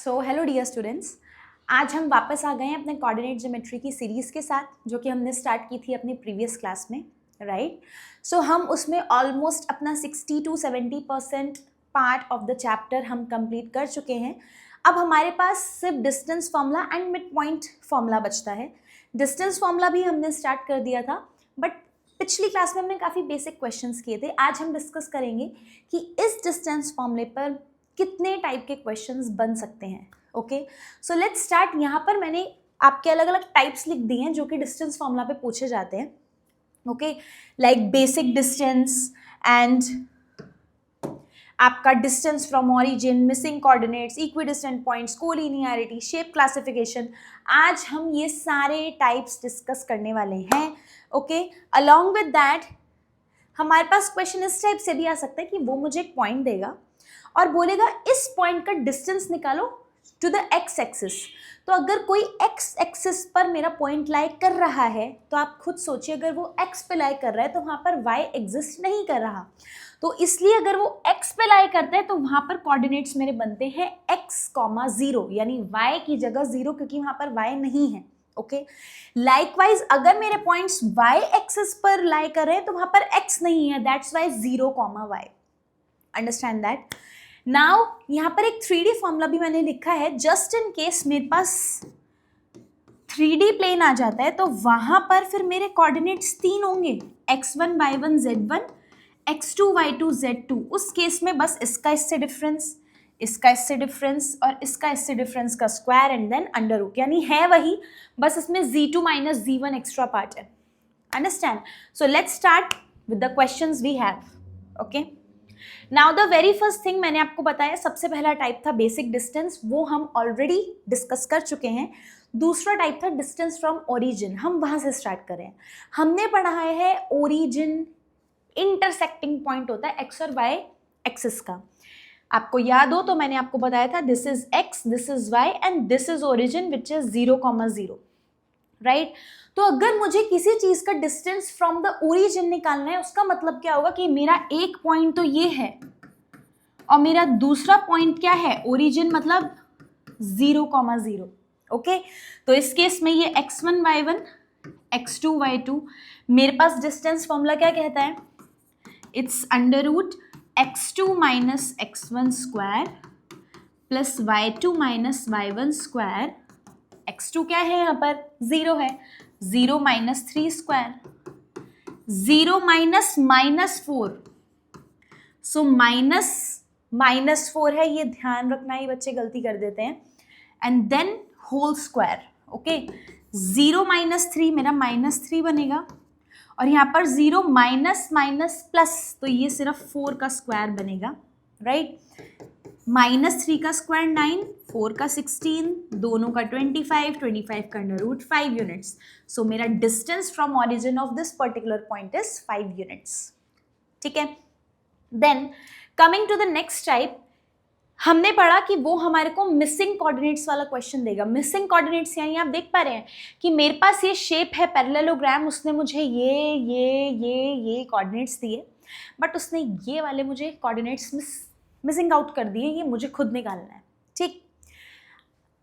So hello dear students, आज हम वापस आ गए हैं अपने कोऑर्डिनेट ज्योमेट्री की सीरीज़ के साथ, जो कि हमने स्टार्ट की थी अपनी प्रीवियस क्लास में, राइट। सो हम उसमें ऑलमोस्ट अपना 60 to 70% part of the chapter हम कंप्लीट कर चुके हैं। अब हमारे पास सिर्फ distance formula and mid point formula बचता है। डिस्टेंस फार्मूला भी हमने स्टार्ट कर दिया था, बट पिछली क्लास में हमने काफ़ी बेसिक क्वेश्चंस किए थे। आज हम डिस्कस करेंगे कि इस डिस्टेंस फार्मूले पर कितने टाइप के क्वेश्चंस बन सकते हैं। Okay, so let's start. यहाँ पर मैंने आपके अलग अलग टाइप्स लिख दिए हैं जो कि डिस्टेंस फार्मूला पे पूछे जाते हैं। Okay, like basic distance and आपका distance from origin, missing coordinates, equidistant points, collinearity, shape classification. आज हम ये सारे टाइप्स डिस्कस करने वाले हैं। ओके, अलॉन्ग विद दैट हमारे पास क्वेश्चन इस टाइप से भी आ सकता है कि वो मुझे एक पॉइंट देगा और बोलेगा इस पॉइंट का डिस्टेंस निकालो टू द एक्स एक्सिस। तो अगर कोई एक्स एक्सिस पर मेरा पॉइंट लाई कर रहा है तो आप खुद सोचिए, अगर वो एक्स पे लाई कर रहा है तो वहाँ पर वाई एग्जिस्ट नहीं कर रहा। तो इसलिए अगर वो एक्स पे लाई करता है तो वहाँ पर कोऑर्डिनेट्स मेरे बनते हैं एक्स कॉमा जीरो, यानी वाई की जगह जीरो, क्योंकि वहाँ पर वाई नहीं है। ओके, लाइकवाइज अगर मेरे पॉइंट्स वाई एक्सिस पर लाई कर रहे हैं तो वहाँ पर एक्स नहीं है, that's y zero comma y. Understand that. Now यहाँ पर एक 3D फॉर्मूला भी मैंने लिखा है, जस्ट इन केस मेरे पास 3D प्लेन आ जाता है तो वहां पर फिर मेरे कोऑर्डिनेट्स तीन होंगे, x1 y1 z1, x2 y2 z2। उस केस में बस इसका इससे डिफरेंस, इसका इससे डिफरेंस और इसका इससे डिफरेंस का square and then under root, यानी है वही, बस इसमें z2 minus z1 extra part है। Understand? So let's start with the questions we have. Okay, now the very first thing मैंने आपको बताया, सबसे पहला टाइप था बेसिक डिस्टेंस, वो हम ऑलरेडी डिस्कस कर चुके हैं। दूसरा टाइप था डिस्टेंस फ्रॉम ओरिजिन, हम वहां से स्टार्ट करें। हमने पढ़ा है ओरिजिन इंटरसेक्टिंग पॉइंट होता है एक्स और वाई एक्सिस का। आपको याद हो तो मैंने आपको बताया था this is x, this is y and this is origin which is 0,0, right. तो अगर मुझे किसी चीज का डिस्टेंस फ्रॉम द ओरिजिन निकालना है, उसका मतलब क्या होगा कि मेरा एक पॉइंट तो ये है और मेरा दूसरा पॉइंट क्या है, ओरिजिन, मतलब 0,0। ओके, तो इस केस में ये x1 y1 x2 y2, मेरे पास डिस्टेंस फॉर्मूला क्या कहता है, it's under root x2 minus x1 square plus y2 minus y1 square. x2 क्या है, यहाँ पर 0 है, 0 माइनस 3 स्क्वायर, 0 माइनस -4, सो -4 है, ये ध्यान रखना, ये बच्चे गलती कर देते हैं, and then whole square. Okay, 0 minus 3 मेरा -3 बनेगा और यहाँ पर 0 माइनस माइनस प्लस, तो ये सिर्फ 4 का स्क्वायर बनेगा, राइट। -3 का स्क्वायर 9, 4 का 16, दोनों का 25, 25 का अंडर रूट 5 यूनिट्स। सो मेरा distance from origin of this particular point is 5 units. ठीक है, then coming to the next type, हमने पढ़ा कि वो हमारे को मिसिंग कोऑर्डिनेट्स वाला क्वेश्चन देगा। मिसिंग कोऑर्डिनेट्स यानी आप देख पा रहे हैं कि मेरे पास ये शेप है पैरेललोग्राम, उसने मुझे ये कोऑर्डिनेट्स दिए, बट उसने ये वाले मुझे कोऑर्डिनेट्स मिसिंग आउट कर दिए, ये मुझे खुद निकालना है। ठीक,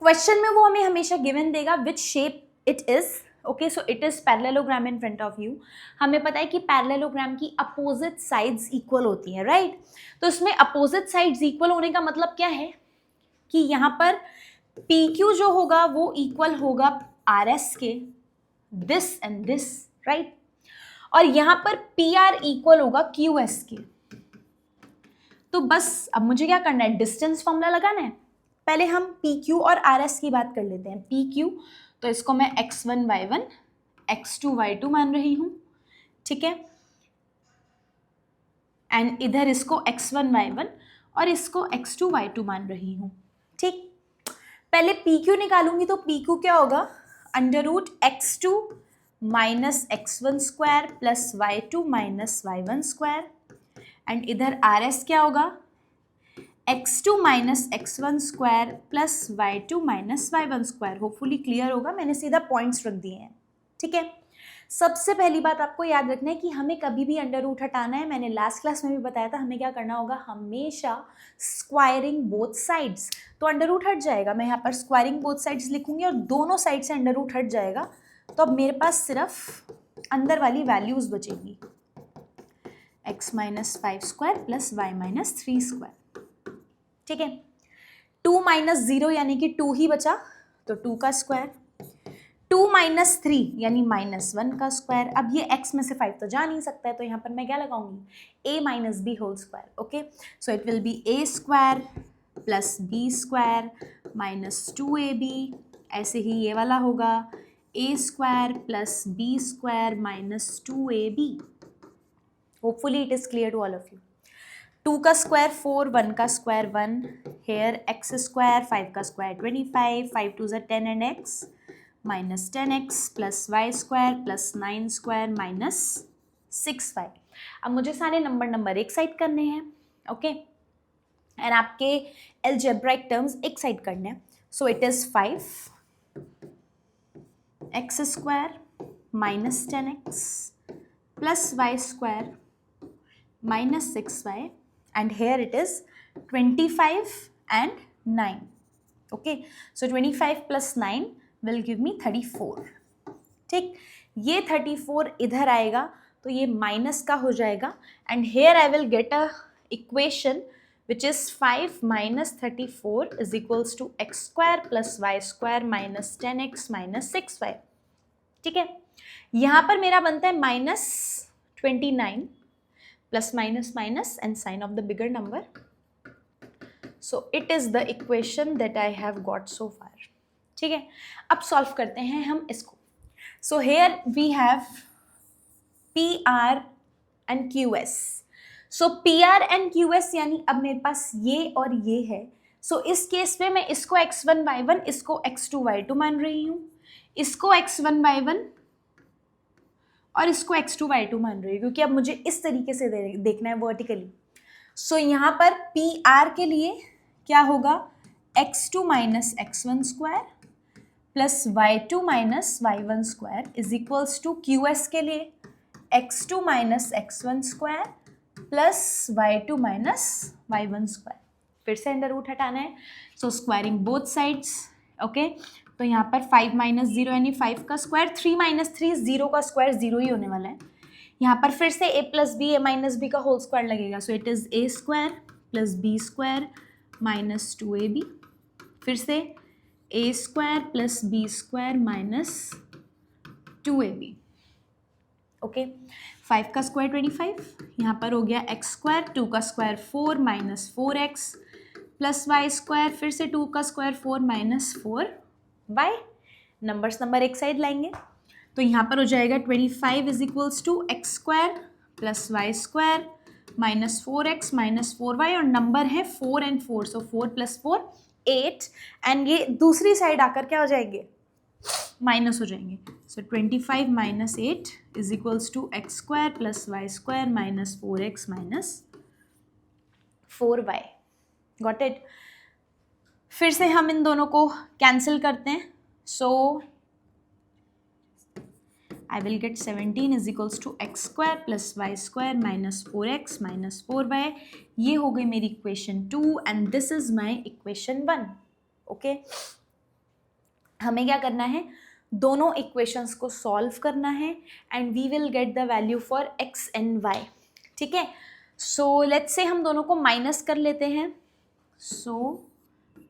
क्वेश्चन में वो हमें हमेशा गिवन देगा which shape it is. Okay, so it is parallelogram in front of you. हमें पता है कि पैरेललोग्राम की अपोजिट साइड्स इक्वल होती हैं, राइट। तो इसमें अपोजिट साइड्स इक्वल होने का मतलब क्या है कि यहाँ पर PQ जो होगा वो इक्वल होगा RS के, दिस एंड दिस, राइट। और यहाँ पर PR इक्वल होगा QS के। तो बस अब मुझे क्या करना है, डिस्टेंस फॉर्मूला लगाना है। पहले हम PQ और RS की बात कर लेते हैं। PQ तो इसको मैं x1 y1 x2 y2 मान रही हूँ, ठीक है, एंड इधर इसको x1 y1 और इसको x2 y2 मान रही हूँ। ठीक, पहले PQ निकालूंगी तो PQ क्या होगा, under root x2 minus x1 square plus y2 minus y1 square, and इधर RS क्या होगा, x2 minus x1 square plus y2 minus y1 square. Hopefully clear होगा, मैंने सीधा पॉइंट्स रख दिए हैं। ठीक है, सबसे पहली बात आपको याद रखना है कि हमें कभी भी अंडर रूट हटाना है, मैंने लास्ट क्लास में भी बताया था हमें क्या करना होगा, हमेशा स्क्वायरिंग बोथ साइड्स। तो अंडर रूट हट जाएगा, मैं यहाँ पर स्क्वायरिंग बोथ साइड्स लिखूंगी और दोनों साइड से अंडर रूट हट जाएगा, तो अब मेरे पास सिर्फ अंदर वाली वैल्यूज बचेगी, x minus 5 square plus y minus 3 square. ठीक है, 2 माइनस 0 यानी कि 2 ही बचा, तो 2 का स्क्वायर, 2 माइनस 3 यानी माइनस 1 का स्क्वायर। अब ये x में से 5 तो जा नहीं सकता है, तो यहाँ पर मैं क्या लगाऊंगी, a minus b whole square. Okay, so it will be a square plus b square minus 2ab, ऐसे ही ये वाला होगा a square plus b square minus 2ab। Hopefully it is clear to all of you. 2 का square 4, 1 का square 1, hair x square, 5 का square 25, 5 2 ज़ा 10 and x minus 10x plus y square plus 9 square minus 6y। अब मुझे सारे number एक side करने हैं, ओके, एंड आपके अलजेब्राइक टर्म्स एक साइड करने हैं। So it is 5 x square minus 10x plus y square minus 6y, and here it is 25 and 9. Okay, so 25 plus 9 will give me 34. ठीक, ये 34 इधर आएगा तो ये माइनस का हो जाएगा, and here I will get a equation which is 5 minus 34 is equals to x square plus y square minus 10x minus 6y. ठीक है, यहाँ पर मेरा बनता है minus 29 plus minus minus and sign of the bigger number. So it is the equation that I have got so far. ठीक है, अब सॉल्व करते हैं हम इसको. So here we have PR and QS. So PR and QS यानी अब मेरे पास ये और ये है. So इस केस में मैं इसको x1 y1 इसको x2 y2 मान रही हूँ, इसको x1 y1 और इसको x2 y2 मान रही है, क्योंकि अब मुझे इस तरीके से देखना है वर्टिकली. सो यहाँ पर PR के लिए क्या होगा, x2 minus x1 square plus y2 minus y1 square is equals to QS के लिए x2 minus x1 square plus y2 minus y1 square. फिर से अंडर रूट हटाना है, so squaring both sides. Okay, तो यहाँ पर 5 माइनस 0 यानी 5 का स्क्वायर, 3 माइनस 3 0 का स्क्वायर 0 ही होने वाला है. यहाँ पर फिर से a plus b a minus b का होल स्क्वायर लगेगा, so it is a square plus b square minus 2ab. फिर से a square plus b square minus 2ab. Okay, 5 का स्क्वायर 25, यहाँ पर हो गया x स्क्वायर, 2 का square 4 minus 4x plus y square, फिर से 2 का स्क्वायर 4 माइनस 4y. नंबर एक साइड लाएंगे तो यहाँ पर हो जाएगा 25 is equals to x square plus y square minus 4x minus 4y, और नंबर है 4 एंड 4, सो 4 प्लस 4 8, एंड ये दूसरी साइड आकर क्या हो जाएंगे, माइनस हो जाएंगे. So 25 minus 8 is equals to x square plus y square minus 4x minus 4y. Got it. फिर से हम इन दोनों को कैंसिल करते हैं, सो I will get 17 is equals to x square plus y square minus 4x minus 4y. ये हो गई मेरी equation 2 and this is my equation 1. Okay, हमें क्या करना है, दोनों equations को solve करना है and we will get the value for x and y. ठीक है, so let's say हम दोनों को माइनस कर लेते हैं. So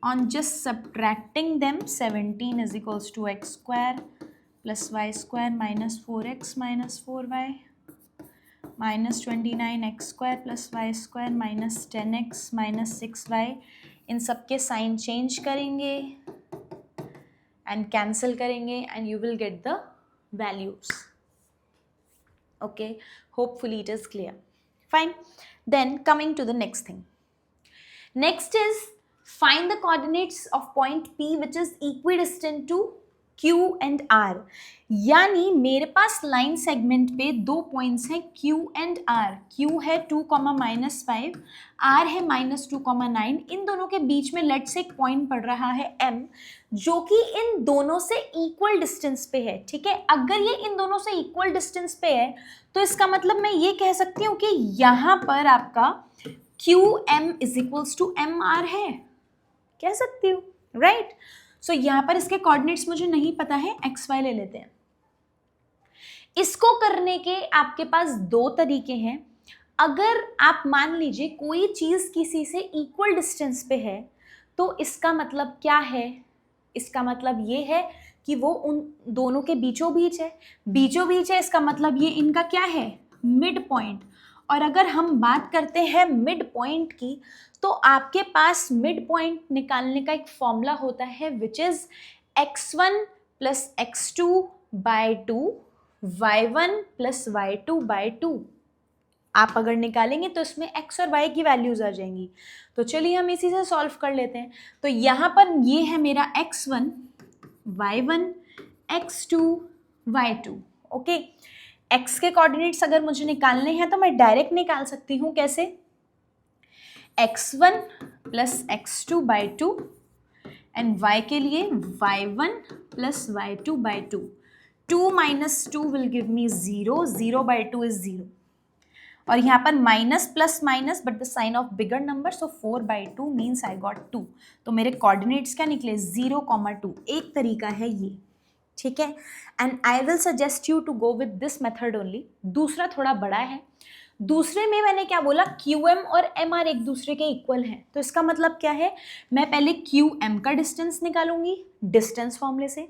on just subtracting them, 17 is equals to x square plus y square minus 4x minus 4y minus 29x square plus y square minus 10x minus 6y. इन सब के sign change करेंगे एंड कैंसिल करेंगे and you will get the values. Okay, hopefully it is clear. Fine, then coming to the next thing. Next is find the coordinates of point P which is equidistant to Q and R, यानी मेरे पास line segment पे दो points हैं Q and R. Q है 2, -5, R है -2, 9. इन दोनों के बीच में लेट्स से एक पॉइंट पड़ रहा है M, जो कि इन दोनों से इक्वल डिस्टेंस पे है. ठीक है, अगर ये इन दोनों से इक्वल डिस्टेंस पे है तो इसका मतलब मैं ये कह सकती हूँ कि यहाँ पर आपका QM is equals to MR है, कह सकती हूँ, राइट. सो यहाँ पर इसके कोऑर्डिनेट्स मुझे नहीं पता है, XY ले लेते हैं. इसको करने के आपके पास दो तरीके हैं. अगर आप मान लीजिए कोई चीज किसी से इक्वल डिस्टेंस पे है तो इसका मतलब क्या है, इसका मतलब ये है कि वो उन दोनों के बीचों बीच है. बीचों बीच है इसका मतलब ये इनका क्या है, मिड पॉइंट. और अगर हम बात करते हैं मिड पॉइंट की तो आपके पास मिड पॉइंट निकालने का एक फॉर्मूला होता है which is x1 + x2 by 2 y1 + y2 by 2. आप अगर निकालेंगे तो इसमें x और y की वैल्यूज आ जाएंगी. तो चलिए हम इसी से सॉल्व कर लेते हैं. तो यहाँ पर ये है मेरा x1 y1 x2 y2. Okay, x के कोऑर्डिनेट्स अगर मुझे निकालने हैं तो मैं डायरेक्ट निकाल सकती हूँ. कैसे, x1 + x2 by 2 and y के लिए y1 + y2 by 2. 2 - 2 will give me 0. 0 by 2 is 0. और यहाँ पर minus plus minus but the sign of bigger number, so 4 by 2 means I got 2. तो मेरे कोऑर्डिनेट्स क्या निकले, 0, 2. एक तरीका है ये, ठीक है. And I will suggest you to go with this method only. दूसरा थोड़ा बड़ा है. दूसरे में मैंने क्या बोला, QM और MR एक दूसरे के इक्वल हैं. तो इसका मतलब क्या है, मैं पहले QM का डिस्टेंस निकालूंगी डिस्टेंस फॉर्मूले से,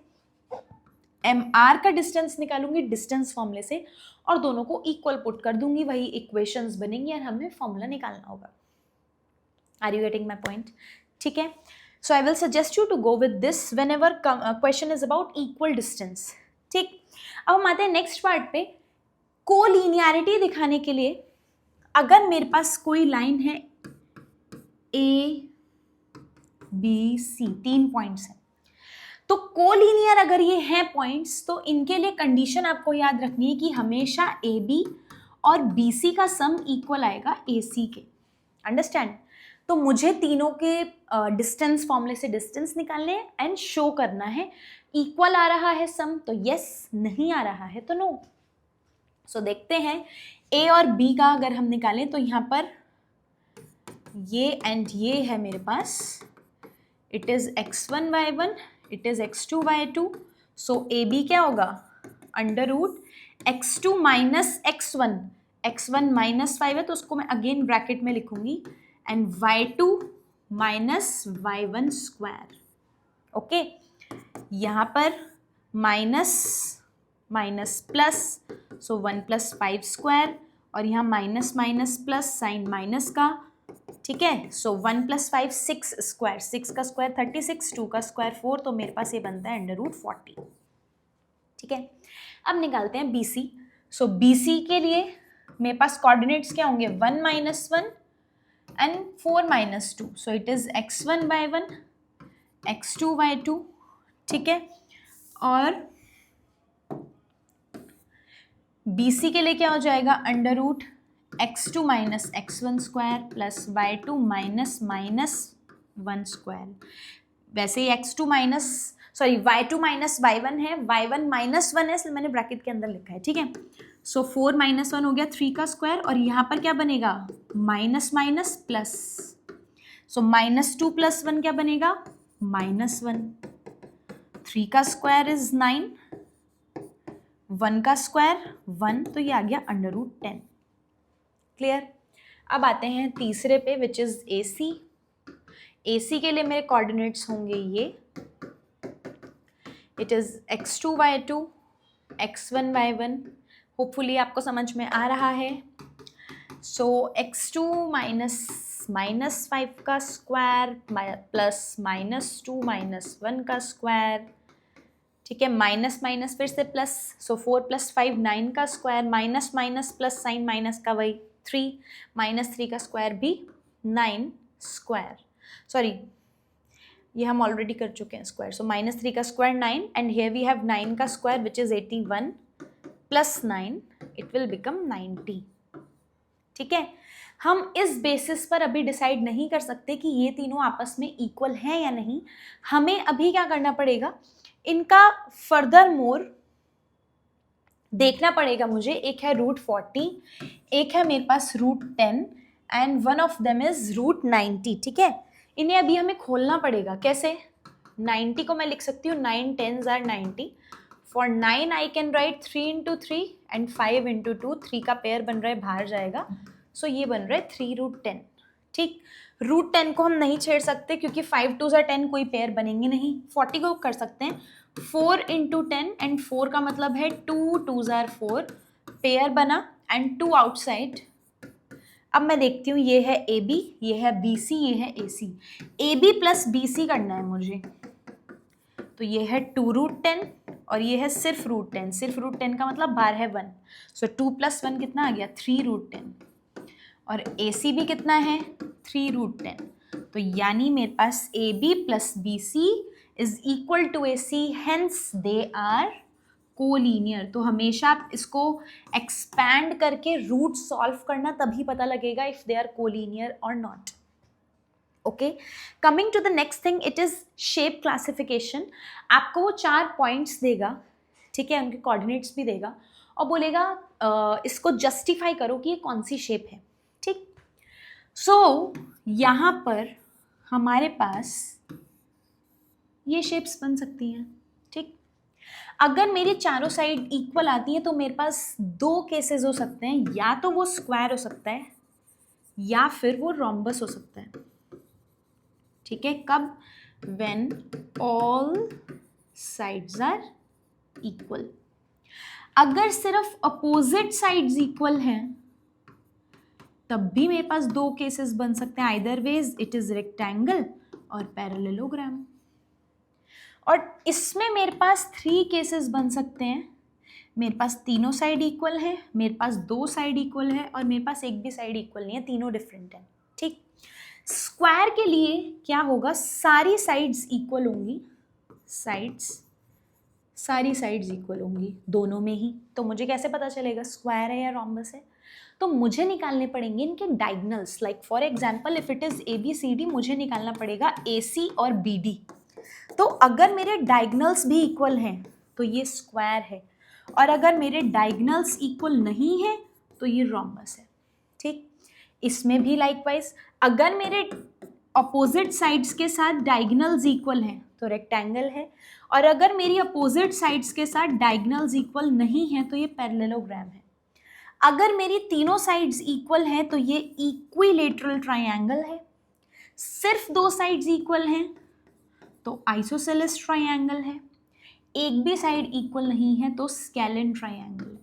MR का डिस्टेंस निकालूंगी डिस्टेंस फॉर्मूले से, और दोनों को इक्वल पुट कर दूंगी. वही इक्वेशंस बनेंगी और हमें फॉर्मूला निकालना होगा. Are you getting my point? ठीक है. So I will suggest you to go with this whenever question is about equal distance. ठीक, अब हम आते हैं नेक्स्ट पार्ट पे. कोलिनियरिटी दिखाने के लिए अगर मेरे पास कोई लाइन है A B C, 3 पॉइंट्स हैं, तो कोलिनियर अगर ये हैं पॉइंट्स तो इनके लिए कंडीशन आपको याद रखनी है कि हमेशा AB और BC का सम इक्वल आएगा AC के. अंडरस्टैंड? तो मुझे तीनों के डिस्टेंस फॉर्मूले से डिस्टेंस निकालने हैं एंड शो करना है इक्वल आ रहा है सम तो यस, नहीं आ रहा है तो नो. सो देखते हैं A और B का अगर हम निकालें तो यहाँ पर ये एंड ये है मेरे पास. It is x1 y1, it is x2 y2. So AB क्या होगा, √x2 - x1. x1 -5 है तो उसको मैं अगेन ब्रैकेट में लिखूंगी, and y2 - y1 square. Okay, यहाँ पर minus minus plus, so 1 + 5 square, और यहाँ minus minus plus, sign minus का. ठीक है, सो 1 + 5 6 स्क्वायर, 6 का स्क्वायर 36, 2 का स्क्वायर 4, तो मेरे पास ये बनता है √40. ठीक है, अब निकालते हैं BC. सो BC के लिए मेरे पास कोऑर्डिनेट्स क्या होंगे, 1 - 1 and 4 - 2. So it is x1 y1 x2 y2. ठीक है, और BC के लिए क्या हो जाएगा, √x2 - x1 square plus y2 - -1 square. वैसे ही y2 - y1 है, y1 -1 है, इसलिए मैंने ब्रैकेट के अंदर लिखा है. ठीक है, सो 4 - 1 हो गया 3 का स्क्वायर, और यहाँ पर क्या बनेगा, माइनस माइनस प्लस. सो -2 + 1 क्या बनेगा, -1. 3 का स्क्वायर इज 9, 1 का स्क्वायर 1, तो ये आ गया √10. क्लियर? अब आते हैं तीसरे पे विच इज AC. AC के लिए मेरे कोऑर्डिनेट्स होंगे ये, it is x2 y2 x1 y1. Hopefully आपको समझ में आ रहा है. सो x2 -5 का स्क्वायर प्लस -2 - 1 का स्क्वायर. ठीक है, माइनस माइनस फिर से प्लस, सो 4 + 5 9 का स्क्वायर, minus minus plus, sign minus का वही 3, -3 का स्क्वायर भी 9 स्क्वायर. सॉरी, ये हम ऑलरेडी कर चुके हैं स्क्वायर. सो -3 का square 9 and here we have 9 का square which is 81 plus 9 it will become 90. ठीक है, हम इस बेसिस पर अभी डिसाइड नहीं कर सकते कि ये तीनों आपस में इक्वल हैं या नहीं. हमें अभी क्या करना पड़ेगा, इनका फर्दर मोर देखना पड़ेगा मुझे. एक है √40, एक है मेरे पास √10 and one of them is √90. ठीक है, इन्हें अभी हमें खोलना पड़ेगा. कैसे? 90 को मैं लिख सकती हूँ 9 10s are 90. For 9 I can write 3 into 3 and 5 into 2. 3 का पेयर बन रहा है, बाहर जाएगा. सो ये बन रहा है 3√10. ठीक, √10 को हम नहीं छेड़ सकते क्योंकि 5 2s are 10 कोई पेयर बनेंगे नहीं. 40 को कर सकते हैं 4 into 10 एंड 4 का मतलब है 2 2s are 4 पेयर बना एंड 2 आउटसाइड. अब मैं देखती हूँ ये है AB, ये है BC, ये है AC. AB प्लस BC करना है मुझे. तो ये है 2√10 और ये है सिर्फ √10. सिर्फ √10 का मतलब बाहर है 1. सो 2 + 1 कितना आ गया 3√10. और AC भी कितना है 3√10. तो यानी मेरे पास AB plus BC is equal to AC, hence they are collinear. तो हमेशा आप इसको एक्सपैंड करके रूट सॉल्व करना, तभी पता लगेगा इफ दे आर कोलीनियर और not. Okay, coming to the next thing, it is shape classification. आपको वो 4 पॉइंट्स देगा, ठीक है, उनके कोऑर्डिनेट्स भी देगा और बोलेगा इसको जस्टिफाई करो कि ये कौन सी शेप है. ठीक, सो यहाँ पर हमारे पास ये शेप्स बन सकती हैं. ठीक, अगर मेरी चारों साइड इक्वल आती है तो मेरे पास 2 केसेस हो सकते हैं. या तो वो स्क्वायर हो सकता है या फिर वो रोम्बस हो सकता है. ठीक है, कब? When all sides are equal. अगर सिर्फ अपोजिट साइड्स इक्वल हैं तब भी मेरे पास 2 केसेस बन सकते हैं. Either ways it is rectangle और पैरेललोग्राम. और इसमें मेरे पास 3 केसेस बन सकते हैं. मेरे पास तीनों साइड इक्वल है, मेरे पास 2 साइड इक्वल है और मेरे पास एक भी साइड इक्वल नहीं है, तीनों डिफरेंट है. ठीक, स्क्वायर के लिए क्या होगा, सारी साइड्स इक्वल होंगी. सारी साइड्स इक्वल होंगी दोनों में ही. तो मुझे कैसे पता चलेगा स्क्वायर है या रोम्बस है? तो मुझे निकालने पड़ेंगे इनके diagonals. Like for example if it is ABCD, मुझे निकालना पड़ेगा AC और BD. तो अगर मेरे डायगोनल्स भी इक्वल हैं तो ये स्क्वायर है, और अगर मेरे डायगोनल्स इक्वल नहीं है तो ये रोम्बस है. ठीक, इसमें भी लाइकवाइज अगर मेरे अपोजिट साइड्स के साथ डायगोनल्स इक्वल हैं तो रेक्टेंगल है, और अगर मेरी अपोजिट साइड्स के साथ डायगोनल्स इक्वल नहीं है तो ये पैरेललोग्राम है. अगर मेरी तीनों साइड्स इक्वल हैं तो ये इक्विलेटरल ट्रायंगल है. सिर्फ 2 साइड्स इक्वल हैं तो आइसोसेलेस ट्रायंगल है. एक भी साइड इक्वल नहीं है तो स्केलेन ट्रायंगल.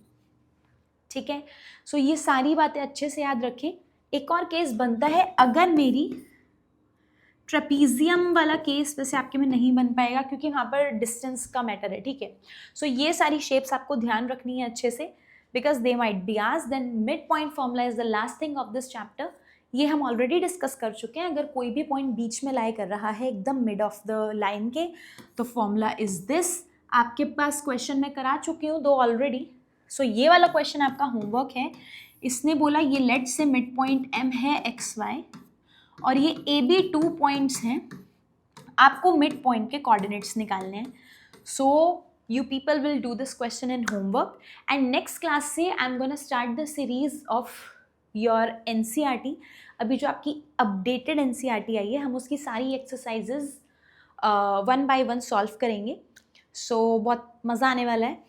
ठीक है, सो ये सारी बातें अच्छे से याद रखें. एक और केस बनता है, अगर मेरी ट्रेपीजियम वाला केस वैसे आपके में नहीं बन पाएगा क्योंकि वहाँ पर डिस्टेंस का मैटर है. ठीक है, सो ये सारी शेप्स आपको ध्यान रखनी है अच्छे से, because they might be asked. Then mid point formula is the last thing of this chapter. ये हम ऑलरेडी डिस्कस कर चुके हैं. अगर कोई भी पॉइंट बीच में लाई कर रहा है एकदम मिड ऑफ द लाइन के, तो फॉर्मूला इज दिस. आपके पास क्वेश्चन मैं करा चुकी हूँ 2 ऑलरेडी. सो ये वाला क्वेश्चन आपका होमवर्क है. इसने बोला ये लेट से मिड पॉइंट M है XY और ये AB 2 पॉइंट्स हैं. आपको मिड पॉइंट के कोऑर्डिनेट्स निकालने हैं. सो you people will do this question in homework, and next class से I'm gonna start the series of your NCERT. अभी जो आपकी updated NCERT आई है, हम उसकी सारी exercises 1 by 1 solve करेंगे. So बहुत मज़ा आने वाला है.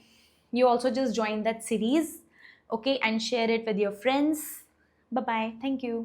You also just join that series, okay, and share it with your friends. Bye bye. Thank you.